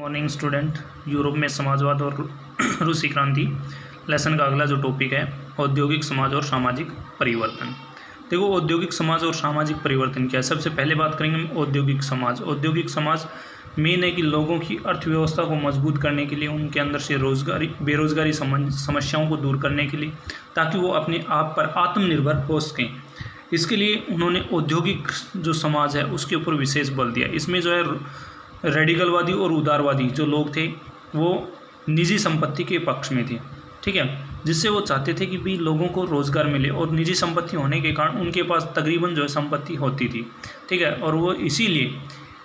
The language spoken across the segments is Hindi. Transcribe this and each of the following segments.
Morning student. यूरोप में समाजवाद और रूसी क्रांति लेसन का अगला जो टॉपिक है औद्योगिक समाज और सामाजिक परिवर्तन। देखो, औद्योगिक समाज और सामाजिक परिवर्तन क्या है। सबसे पहले बात करेंगे हम औद्योगिक समाज। औद्योगिक समाज मेन है कि लोगों की अर्थव्यवस्था को मजबूत करने के लिए, उनके अंदर से बेरोजगारी समस्याओं को दूर करने के लिए, ताकि वो अपने आप पर आत्मनिर्भर हो सकें। इसके लिए उन्होंने औद्योगिक जो समाज है उसके ऊपर विशेष बल दिया। इसमें जो है रेडिकलवादी और उदारवादी जो लोग थे वो निजी संपत्ति के पक्ष में थे, ठीक है, जिससे वो चाहते थे कि भी लोगों को रोज़गार मिले, और निजी संपत्ति होने के कारण उनके पास तकरीबन जो है संपत्ति होती थी, ठीक है, और वो इसीलिए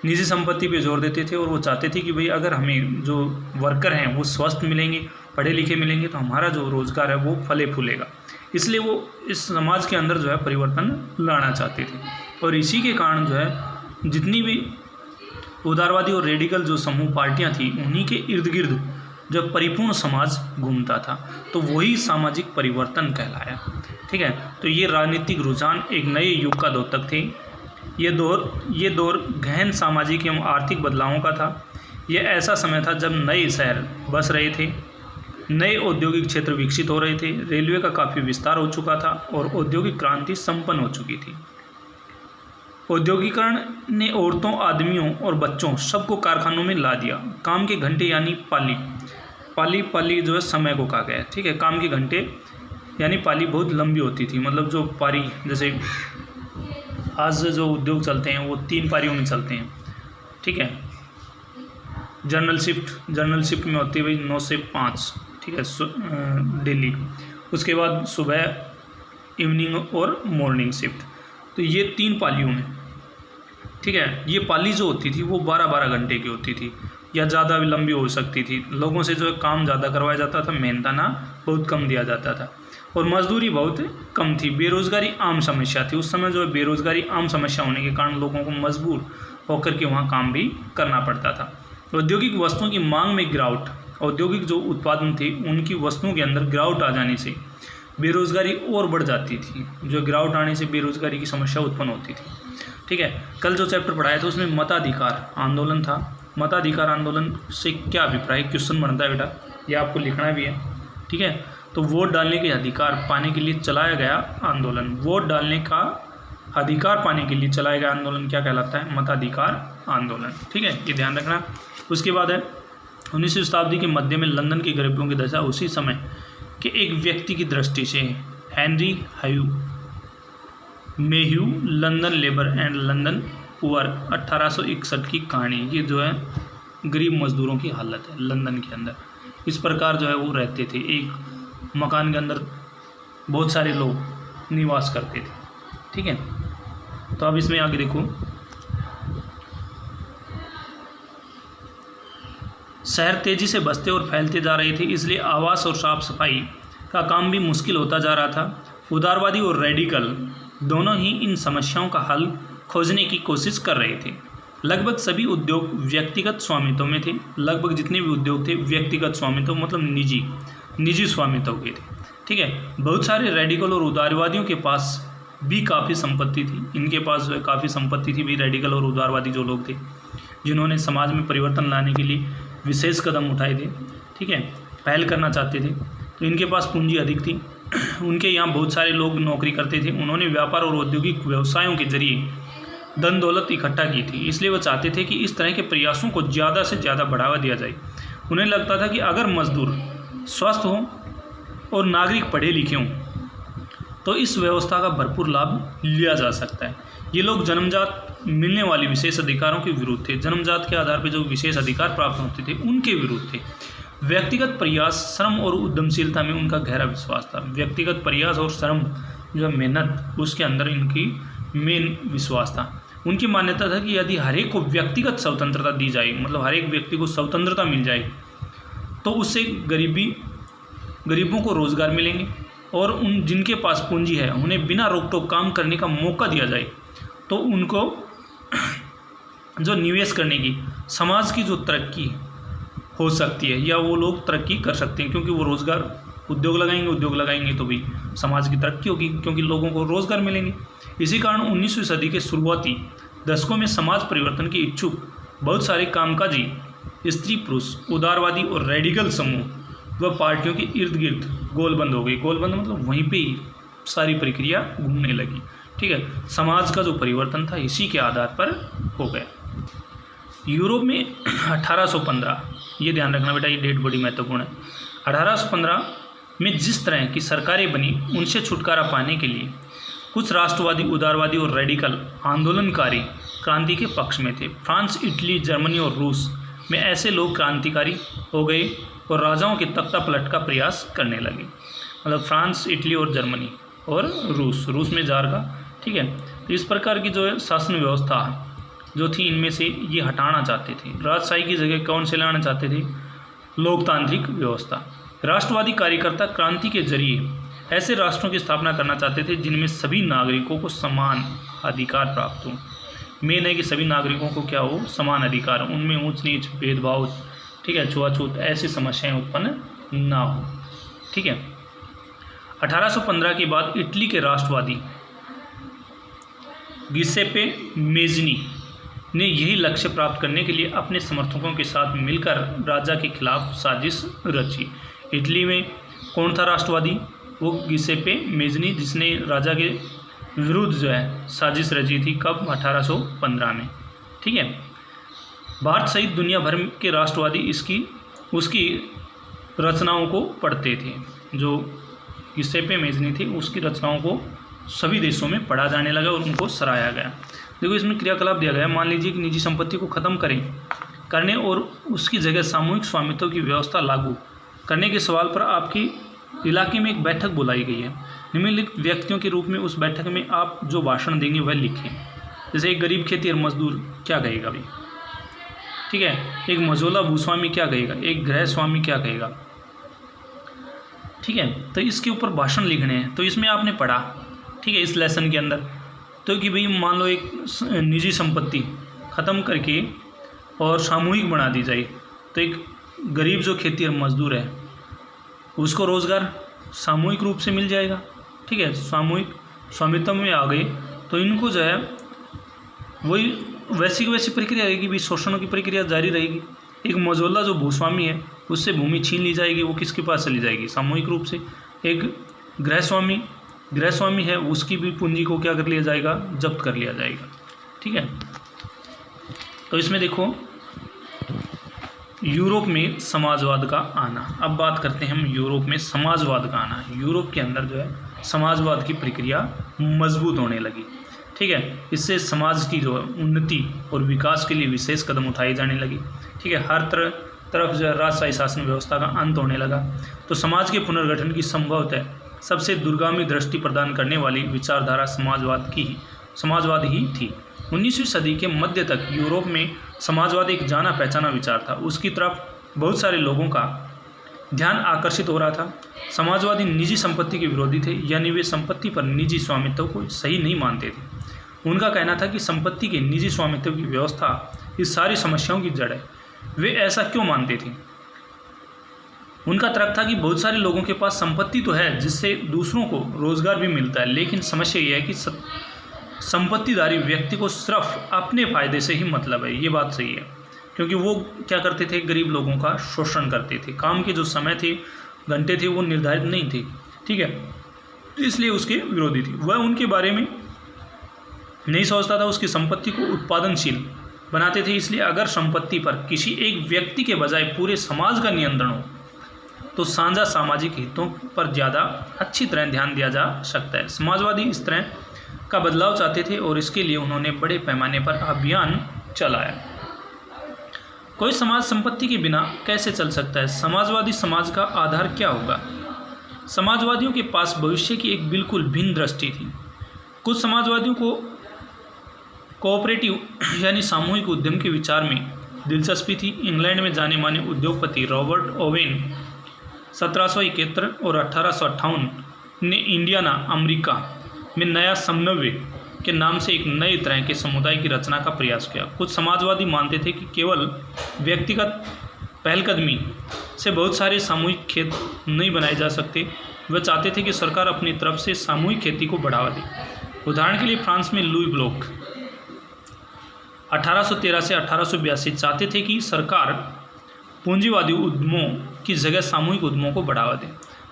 निजी संपत्ति पे जोर देते थे। और वो चाहते थे कि भाई अगर हमें जो वर्कर हैं वो स्वस्थ मिलेंगे, पढ़े लिखे मिलेंगे, तो हमारा जो रोज़गार है वो फले फूलेगा। इसलिए वो इस समाज के अंदर जो है परिवर्तन लाना चाहते थे। और इसी के कारण जो है जितनी भी उदारवादी और रेडिकल जो समूह पार्टियां थी, उन्हीं के इर्द गिर्द जो परिपूर्ण समाज घूमता था, तो वही सामाजिक परिवर्तन कहलाया, ठीक है। तो ये राजनीतिक रुझान एक नए युग का द्योतक थे। ये दौर गहन सामाजिक एवं आर्थिक बदलावों का था। यह ऐसा समय था जब नए शहर बस रहे थे, नए औद्योगिक क्षेत्र विकसित हो रहे थे, रेलवे का काफ़ी विस्तार हो चुका था और औद्योगिक क्रांति संपन्न हो चुकी थी। औद्योगिकरण ने औरतों, आदमियों और बच्चों सबको कारखानों में ला दिया। काम के घंटे यानी पाली जो है समय को कहा गया है, ठीक है। काम के घंटे यानी पाली बहुत लंबी होती थी, मतलब जो पारी, जैसे आज जो उद्योग चलते हैं वो 3 पारियों में चलते हैं, ठीक है। जर्नल शिफ्ट में होती है भाई 9 से 5, ठीक है, डेली। उसके बाद सुबह, इवनिंग और मॉर्निंग शिफ्ट। तो ये 3 पालियों में, ठीक है। ये पाली जो होती थी वो 12-12 घंटे की होती थी या ज़्यादा भी लंबी हो सकती थी। लोगों से जो है काम ज़्यादा करवाया जाता था, मेहनताना बहुत कम दिया जाता था और मजदूरी बहुत कम थी। बेरोज़गारी आम समस्या थी। उस समय जो है बेरोज़गारी आम समस्या होने के कारण लोगों को मजबूर होकर के वहाँ काम भी करना पड़ता था। औद्योगिक वस्तुओं की मांग में गिरावट, औद्योगिक जो उत्पादन थे उनकी वस्तुओं के अंदर गिरावट आ जाने से बेरोज़गारी और बढ़ जाती थी। जो गिरावट आने से बेरोज़गारी की समस्या उत्पन्न होती थी, ठीक है। कल जो चैप्टर पढ़ाया था उसमें मताधिकार आंदोलन था। मताधिकार आंदोलन से क्या अभिप्राय, क्वेश्चन बनता है बेटा, यह आपको लिखना भी है, ठीक है। तो वोट डालने के अधिकार पाने के लिए चलाया गया आंदोलन, वोट डालने का अधिकार पाने के लिए चलाया गया आंदोलन क्या कहलाता है, मताधिकार आंदोलन, ठीक है, ये ध्यान रखना। उसके बाद है 19वीं शताब्दी के मध्य में लंदन के गरीबों की दशा उसी समय के एक व्यक्ति की दृष्टि से Henry Mayhew London labour and London poor 1861 की कहानी। ये जो है गरीब मजदूरों की हालत है लंदन के अंदर। इस प्रकार जो है वो रहते थे, एक मकान के अंदर बहुत सारे लोग निवास करते थे, ठीक है। तो अब इसमें आगे देखो, शहर तेजी से बसते और फैलते जा रहे थे, इसलिए आवास और साफ सफाई का काम भी मुश्किल होता जा रहा था। उदारवादी और रेडिकल दोनों ही इन समस्याओं का हल खोजने की कोशिश कर रहे थे। लगभग सभी उद्योग व्यक्तिगत स्वामित्व में थे। लगभग जितने भी उद्योग थे व्यक्तिगत स्वामित्व, मतलब निजी स्वामित्व के थे, ठीक है। बहुत सारे रेडिकल और उदारवादियों के पास भी काफ़ी संपत्ति थी। इनके पास जो है काफ़ी संपत्ति थी भी, रेडिकल और उदारवादी जो लोग थे, जिन्होंने समाज में परिवर्तन लाने के लिए विशेष कदम उठाए थे, ठीक है, पहल करना चाहते थे। तो इनके पास पूंजी अधिक थी। उनके यहाँ बहुत सारे लोग नौकरी करते थे। उन्होंने व्यापार और औद्योगिक व्यवसायों के जरिए धन दौलत इकट्ठा की थी, इसलिए वो चाहते थे कि इस तरह के प्रयासों को ज़्यादा से ज़्यादा बढ़ावा दिया जाए। उन्हें लगता था कि अगर मजदूर स्वस्थ हों और नागरिक पढ़े लिखे हों तो इस व्यवस्था का भरपूर लाभ लिया जा सकता है। ये लोग जन्मजात मिलने वाले विशेष अधिकारों के विरुद्ध थे। जन्मजात के आधार पर जो विशेष अधिकार प्राप्त होते थे उनके विरुद्ध थे। व्यक्तिगत प्रयास, श्रम और उद्यमशीलता में उनका गहरा विश्वास था। व्यक्तिगत प्रयास और श्रम, जो मेहनत, उसके अंदर इनकी मेन विश्वास था। उनकी मान्यता था कि यदि हर एक को व्यक्तिगत स्वतंत्रता दी जाए, मतलब हर एक व्यक्ति को स्वतंत्रता मिल जाए, तो उससे गरीबों को रोज़गार मिलेंगे और उन जिनके पास पूंजी है उन्हें बिना रोक टोक काम करने का मौका दिया जाए, तो उनको जो निवेश करने की, समाज की जो तरक्की हो सकती है या वो लोग तरक्की कर सकते हैं, क्योंकि वो रोज़गार, उद्योग लगाएंगे तो भी समाज की तरक्की होगी, क्योंकि लोगों को रोज़गार मिलेंगे। इसी कारण 19वीं सदी के शुरुआती दशकों में समाज परिवर्तन के इच्छुक बहुत सारे कामकाजी स्त्री पुरुष, उदारवादी और रेडिकल समूह व पार्टियों के इर्द गिर्द गोलबंद हो गई। गोलबंद मतलब वहीं पे ही सारी प्रक्रिया घूमने लगी। ठीक है, समाज का जो परिवर्तन था इसी के आधार पर हो गया। यूरोप में 1815, ये ध्यान रखना बेटा, ये डेट बड़ी महत्वपूर्ण है। 1815 में जिस तरह की सरकारें बनी उनसे छुटकारा पाने के लिए कुछ राष्ट्रवादी, उदारवादी और रेडिकल आंदोलनकारी क्रांति के पक्ष में थे। फ्रांस, इटली, जर्मनी और रूस में ऐसे लोग क्रांतिकारी हो गए और राजाओं के तख्ता पलट का प्रयास करने लगे। मतलब फ्रांस, इटली और जर्मनी और रूस में जार का। ठीक है, तो इस प्रकार की जो है शासन व्यवस्था जो थी इनमें से ये हटाना चाहते थे। राजशाही की जगह कौन से लाना चाहते थे? लोकतांत्रिक व्यवस्था। राष्ट्रवादी कार्यकर्ता क्रांति के जरिए ऐसे राष्ट्रों की स्थापना करना चाहते थे जिनमें सभी नागरिकों को समान अधिकार प्राप्त हो। मेन है कि सभी नागरिकों को क्या हो? समान अधिकार, उनमें ऊंच नीच, भेदभाव, ठीक है, छुआछूत, ऐसी समस्याएं उत्पन्न ना हो। ठीक है, 1815 के बाद इटली के राष्ट्रवादी गिसेप्पे मेज़नी ने यही लक्ष्य प्राप्त करने के लिए अपने समर्थकों के साथ मिलकर राजा के खिलाफ साजिश रची। इटली में कौन था राष्ट्रवादी? वो गिसेप्पे मेज़नी, जिसने राजा के विरुद्ध जो है साजिश रची थी। कब? 1815 में। ठीक है, भारत सहित दुनिया भर के राष्ट्रवादी उसकी रचनाओं को पढ़ते थे। जो गिसेप्पे मेज़नी थी उसकी रचनाओं को सभी देशों में पढ़ा जाने लगा और उनको सराहा गया। देखो इसमें क्रियाकलाप दिया गया है। मान लीजिए कि निजी संपत्ति को खत्म करने और उसकी जगह सामूहिक स्वामित्व की व्यवस्था लागू करने के सवाल पर आपके इलाके में एक बैठक बुलाई गई है। निम्नलिखित व्यक्तियों के रूप में उस बैठक में आप जो भाषण देंगे वह लिखें। जैसे एक गरीब खेतिहर मजदूर क्या कहेगा भाई? ठीक है, एक मझोला भूस्वामी क्या कहेगा? एक गृह स्वामी क्या कहेगा? ठीक है, तो इसके ऊपर भाषण लिखने हैं। तो इसमें आपने पढ़ा, ठीक है, इस लेसन के अंदर, तो कि भाई मान लो एक निजी संपत्ति ख़त्म करके और सामूहिक बना दी जाए, तो एक गरीब जो खेतिहर मजदूर है उसको रोज़गार सामूहिक रूप से मिल जाएगा। ठीक है, सामूहिक स्वामित्व में आ गए तो इनको जो है वही वैसी की वैसी प्रक्रिया रहेगी भी, शोषण की प्रक्रिया जारी रहेगी। एक मझोला जो भूस्वामी है उससे भूमि छीन ली जाएगी, वो किसके पास चली जाएगी? सामूहिक रूप से। एक गृहस्वामी है उसकी भी पूंजी को क्या कर लिया जाएगा? जब्त कर लिया जाएगा। ठीक है, तो इसमें देखो यूरोप में समाजवाद का आना। अब बात करते हैं हम यूरोप में समाजवाद का आना। यूरोप के अंदर जो है समाजवाद की प्रक्रिया मजबूत होने लगी। ठीक है, इससे समाज की जो है उन्नति और विकास के लिए विशेष कदम उठाए जाने लगे। ठीक है, हर तरफ जो है राजशाही शासन व्यवस्था का अंत होने लगा। तो समाज के पुनर्गठन की संभवतः सबसे दूरगामी दृष्टि प्रदान करने वाली विचारधारा समाजवाद ही थी। 19वीं सदी के मध्य तक यूरोप में समाजवाद एक जाना पहचाना विचार था। उसकी तरफ बहुत सारे लोगों का ध्यान आकर्षित हो रहा था। समाजवादी निजी संपत्ति के विरोधी थे, यानी वे संपत्ति पर निजी स्वामित्व को सही नहीं मानते थे। उनका कहना था कि संपत्ति के निजी स्वामित्व की व्यवस्था इस सारी समस्याओं की जड़ है। वे ऐसा क्यों मानते थे? उनका तर्क था कि बहुत सारे लोगों के पास संपत्ति तो है जिससे दूसरों को रोजगार भी मिलता है, लेकिन समस्या यह है कि संपत्तिधारी व्यक्ति को सिर्फ अपने फायदे से ही मतलब है। ये बात सही है, क्योंकि वो क्या करते थे? गरीब लोगों का शोषण करते थे। काम के जो समय थे, घंटे थे, वो निर्धारित नहीं थे। ठीक है, इसलिए उसके विरोधी थी। वह उनके बारे में नहीं सोचता था, उसकी संपत्ति को उत्पादनशील बनाते थे। इसलिए अगर संपत्ति पर किसी एक व्यक्ति के बजाय पूरे समाज का नियंत्रण हो तो साझा सामाजिक हितों पर ज़्यादा अच्छी तरह ध्यान दिया जा सकता है। समाजवादी इस तरह का बदलाव चाहते थे और इसके लिए उन्होंने बड़े पैमाने पर अभियान चलाया। कोई समाज संपत्ति के बिना कैसे चल सकता है? समाजवादी समाज का आधार क्या होगा? समाजवादियों के पास भविष्य की एक बिल्कुल भिन्न दृष्टि थी। कुछ समाजवादियों को कोऑपरेटिव यानी सामूहिक उद्यम के विचार में दिलचस्पी थी। इंग्लैंड में जाने माने उद्योगपति रॉबर्ट ओवेन 1771 और 1858 ने इंडियाना अमेरिका में नया समन्वय के नाम से एक नए तरह के समुदाय की रचना का प्रयास किया। कुछ समाजवादी मानते थे कि केवल व्यक्तिगत पहलकदमी से बहुत सारे सामूहिक खेत नहीं बनाए जा सकते। वे चाहते थे कि सरकार अपनी तरफ से सामूहिक खेती को बढ़ावा दे। उदाहरण के लिए फ्रांस में लुई ब्लॉक 1813 से 1882 चाहते थे कि सरकार पूंजीवादी उद्यमों की जगह सामूहिक उद्यमों को बढ़ावा दे।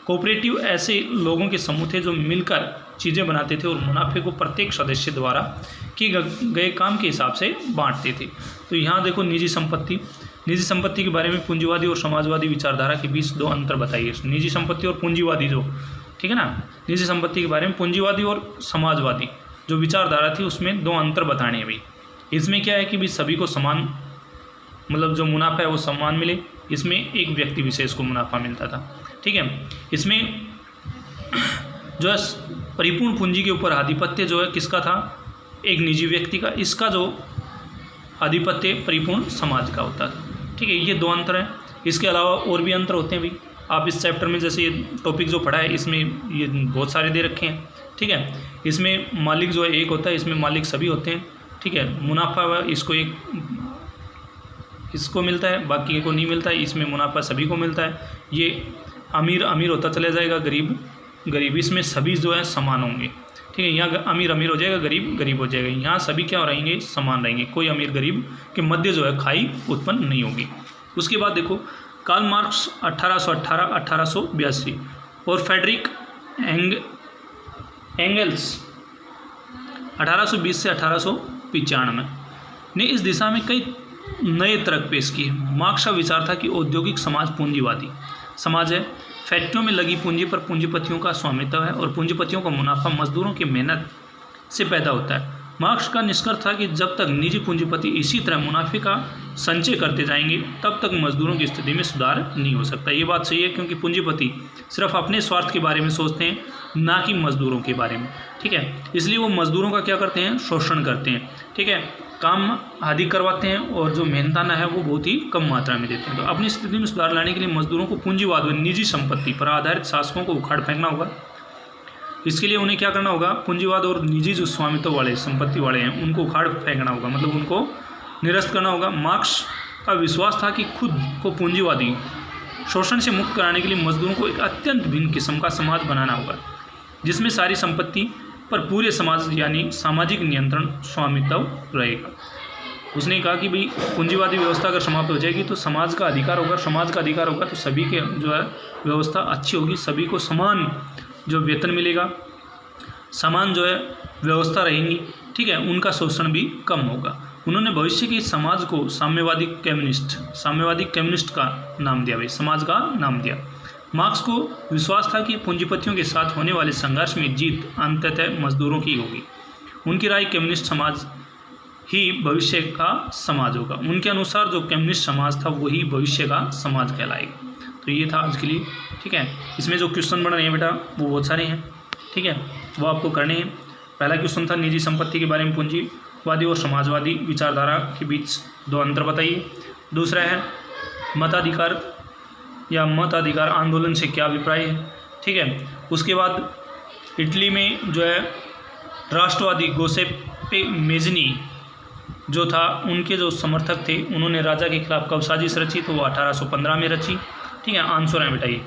कोऑपरेटिव ऐसे लोगों के समूह थे जो मिलकर चीज़ें बनाते थे और मुनाफे को प्रत्येक सदस्य द्वारा किए गए काम के हिसाब से बांटते थे। तो यहाँ देखो निजी संपत्ति के बारे में पूंजीवादी और समाजवादी विचारधारा के बीच दो अंतर बताइए। निजी संपत्ति और पूंजीवादी जो, ठीक है ना, निजी संपत्ति के बारे में पूंजीवादी और समाजवादी जो विचारधारा थी उसमें दो अंतर बताने हैं भाई। इसमें क्या है कि भाई सभी को समान, मतलब जो मुनाफा है वो समान मिले, इसमें एक व्यक्ति विशेष को मुनाफा मिलता था, ठीक है। इसमें जो है परिपूर्ण पूंजी के ऊपर आधिपत्य जो है किसका था, एक निजी व्यक्ति का, इसका जो आधिपत्य परिपूर्ण समाज का होता था, ठीक है। ये दो अंतर हैं। इसके अलावा और भी अंतर होते हैं भाई। आप इस चैप्टर में जैसे ये टॉपिक जो पढ़ा है इसमें ये बहुत सारे दे रखे हैं, ठीक है। इसमें मालिक जो है एक होता है, इसमें मालिक सभी होते हैं, ठीक है। मुनाफा इसको मिलता है, बाकी को नहीं मिलता है। इसमें मुनाफा सभी को मिलता है। ये अमीर अमीर होता चला जाएगा, गरीब गरीब, इसमें सभी जो है समान होंगे, ठीक है। यहाँ अमीर अमीर हो जाएगा, गरीब गरीब हो जाएगा। यहाँ सभी क्या रहेंगे, समान रहेंगे। कोई अमीर गरीब के मध्य जो है खाई उत्पन्न नहीं होगी। उसके बाद देखो कार्ल मार्क्स 1818-1882 और फ्रेडरिक एंगल्स 1820 से 1895 ने इस दिशा में कई नए तर्क पेश किए। मार्क्स का विचार था कि औद्योगिक समाज पूंजीवादी समाज है। फैक्ट्रियों में लगी पूंजी पर पूंजीपतियों का स्वामित्व है और पूंजीपतियों का मुनाफा मजदूरों की मेहनत से पैदा होता है। मार्क्स का निष्कर्ष था कि जब तक निजी पूंजीपति इसी तरह मुनाफे का संचय करते जाएंगे तब तक मजदूरों की स्थिति में सुधार नहीं हो सकता। ये बात सही है, क्योंकि पूंजीपति सिर्फ अपने स्वार्थ के बारे में सोचते हैं, ना कि मजदूरों के बारे में, ठीक है। इसलिए वो मजदूरों का क्या करते हैं, शोषण करते हैं, ठीक है। काम अधिक करवाते हैं और जो मेहनताना है वो बहुत ही कम मात्रा में देते हैं। तो अपनी स्थिति में सुधार लाने के लिए मजदूरों को पूंजीवाद व निजी संपत्ति पर आधारित शासकों को उखाड़ फेंकना होगा। इसके लिए उन्हें क्या करना होगा, पूंजीवाद और निजी जो स्वामित्व वाले संपत्ति वाले हैं उनको उखाड़ फेंकना होगा, मतलब उनको निरस्त करना होगा। मार्क्स का विश्वास था कि खुद को पूंजीवादी शोषण से मुक्त कराने के लिए मजदूरों को एक अत्यंत भिन्न किस्म का समाज बनाना होगा, जिसमें सारी संपत्ति पर पूरे समाज यानी सामाजिक नियंत्रण स्वामित्व रहेगा। उसने कहा कि भाई पूंजीवादी व्यवस्था अगर समाप्त हो जाएगी तो समाज का अधिकार होगा, समाज का अधिकार होगा तो सभी के जो है व्यवस्था अच्छी होगी, सभी को समान जो वेतन मिलेगा, समान जो है व्यवस्था रहेंगी, ठीक है। उनका शोषण भी कम होगा। उन्होंने भविष्य के समाज को साम्यवादी कम्युनिस्ट का नाम दिया, भाई समाज का नाम दिया। मार्क्स को विश्वास था कि पूंजीपतियों के साथ होने वाले संघर्ष में जीत अंततः मजदूरों की होगी। उनकी राय कम्युनिस्ट समाज ही भविष्य का समाज होगा। उनके अनुसार जो कम्युनिस्ट समाज था वही भविष्य का समाज कहलाएगा। तो ये था आज के लिए, ठीक है। इसमें जो क्वेश्चन बन रहे हैं बेटा वो बहुत सारे हैं, ठीक है, वो आपको करने हैं। पहला क्वेश्चन था निजी संपत्ति के बारे में पूंजीवादी और समाजवादी विचारधारा के बीच दो अंतर बताइए। दूसरा है मताधिकार या मताधिकार आंदोलन से क्या अभिप्राय है, ठीक है। उसके बाद इटली में जो है राष्ट्रवादी गोसेप्पे मेज़नी जो था उनके जो समर्थक थे उन्होंने राजा के खिलाफ कब साजिश रची, तो वो 1815 में रची, ठीक है। आंसर है बेटा ये,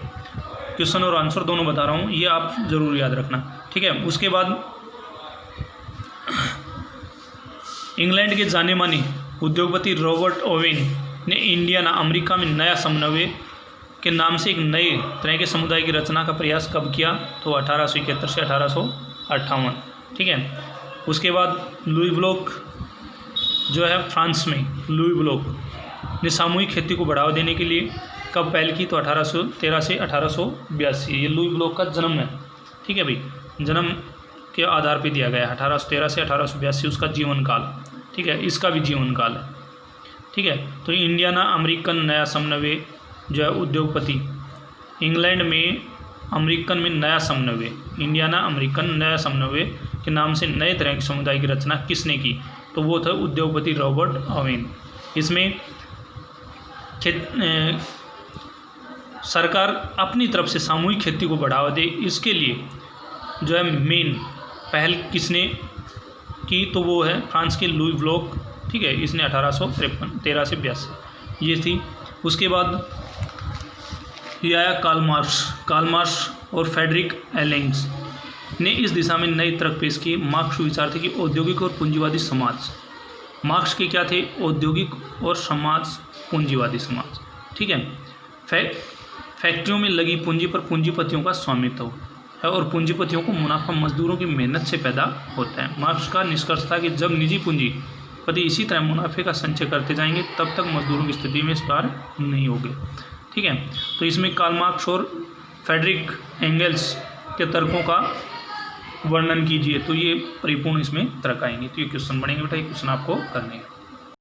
क्वेश्चन और आंसर दोनों बता रहा हूँ, ये आप ज़रूर याद रखना, ठीक है। उसके बाद इंग्लैंड के जाने माने उद्योगपति रॉबर्ट ओवेन ने इंडियाना अमेरिका में नया समन्वय के नाम से एक नए तरह के समुदाय की रचना का प्रयास कब किया, तो 1871 से 1858, ठीक है। उसके बाद लुई ब्लॉक जो है फ्रांस में, लुई ब्लॉक ने सामूहिक खेती को बढ़ावा देने के लिए कब पहल की, तो 1813 से 1882। ये लुई ब्लॉक का जन्म है, ठीक है भाई, जन्म के आधार पे दिया गया है 1813 से 1882 उसका जीवन काल, ठीक है। इसका भी जीवन काल है, ठीक है। तो इंडियाना अमेरिकन नया समन्वय जो है उद्योगपति इंग्लैंड में अमेरिकन में नया समन्वय, इंडियाना अमेरिकन नया समन्वय के नाम से नए तरह के समुदाय की रचना किसने की, तो वो था उद्योगपति रॉबर्ट ओवेन। इसमें सरकार अपनी तरफ से सामूहिक खेती को बढ़ावा दे, इसके लिए जो है मेन पहल किसने की, तो वो है फ्रांस के लुई ब्लॉक, ठीक है। इसने 1813 से 82 ये थी। उसके बाद ये आया कार्ल मार्क्स और फ्रेडरिक एंगल्स ने इस दिशा में नए तर्क पेश किए। मार्क्स के विचार थे कि औद्योगिक और पूंजीवादी समाज मार्क्स के क्या थे, औद्योगिक और समाज पूंजीवादी समाज। ठीक है, फैक्ट्रियों में लगी पूंजी पर पूंजीपतियों का स्वामित्व है और पूंजीपतियों को मुनाफा मजदूरों की मेहनत से पैदा होता है। मार्क्स का निष्कर्ष था कि जब निजी पूंजीपति इसी तरह मुनाफे का संचय करते जाएंगे तब तक मजदूरों की स्थिति में सुधार नहीं होगी। ठीक है, तो इसमें कार्ल मार्क्स और फ्रेडरिक एंगल्स के तर्कों का वर्णन कीजिए, तो ये परिपूर्ण इसमें तर्क आएंगे। तो ये क्वेश्चन बनेंगे बेटा, ये क्वेश्चन आपको करने हैं।